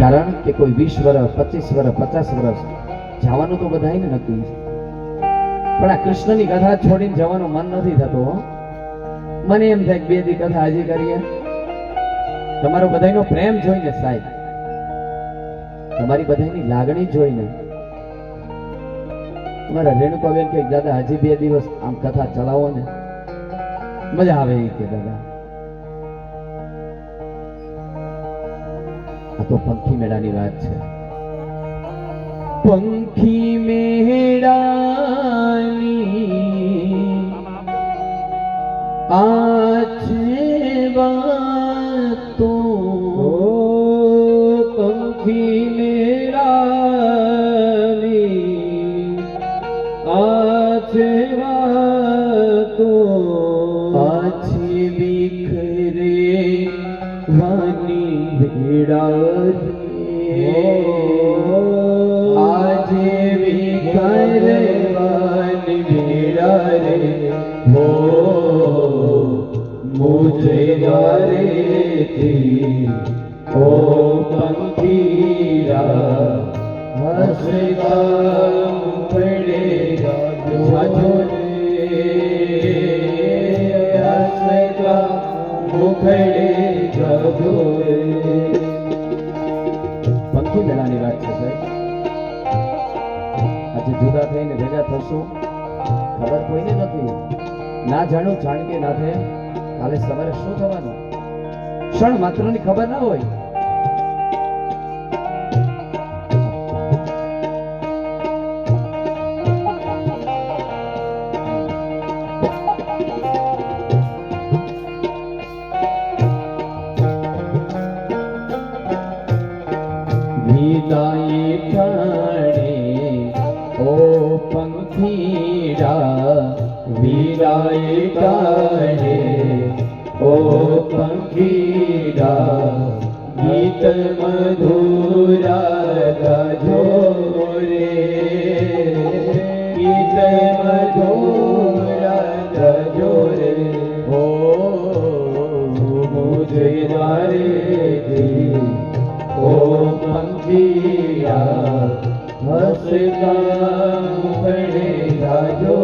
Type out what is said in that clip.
કારણ કે કોઈ 20 વર્ષ 25 વર્ષ 50 વર્ષ જવાનું તો બધાને નક્કી છે, પણ આ કૃષ્ણની કથા છોડીને જવાનું મન નથી થતું હો. મને એમ થાય કે 2 દી કથા હજી કરીએ. તમારો બધાનો પ્રેમ જોઈને સાહેબ, તમારી બધાની લાગણી જોઈને તમારા રેણુકાબેન કે દાદા હજી 2 દિવસ આમ કથા ચલાવો ને મજા આવે કે દાદા. આ તો પંખી મેળાની વાત છે. પંખી મેળાની આ છે વાતો, પંખી મેળાની આ છે વાતો, આજે વિખરે વાની ભેડા રે, આજે વિખરે વાની ભેડા રે, હો મુझे गारे थी ओ पंखीरा हंसता पड़ेगा जाजो रे, हंसता मुखड़े जाजो रे. પંખી મેળાની વાત છે સાહેબ. આજે જુદા થઈને ભેગા થશું ખબર કોઈને નથી. ના જાણું જાણ કે ના થાય કાલે સવારે શું થવાનું ક્ષણ માત્રની ખબર ના હોય. વિદાય ઠાણે ઓ પંખીડા, વિદાય ઠાણે ઓ પંખીડા, ગીત મધુરા ગાજો રે, ગીત મધુરા ગાજો રે, ઓ મુझे गारे थी ओ पंखीड़ा हंसता मुखड़े जाजो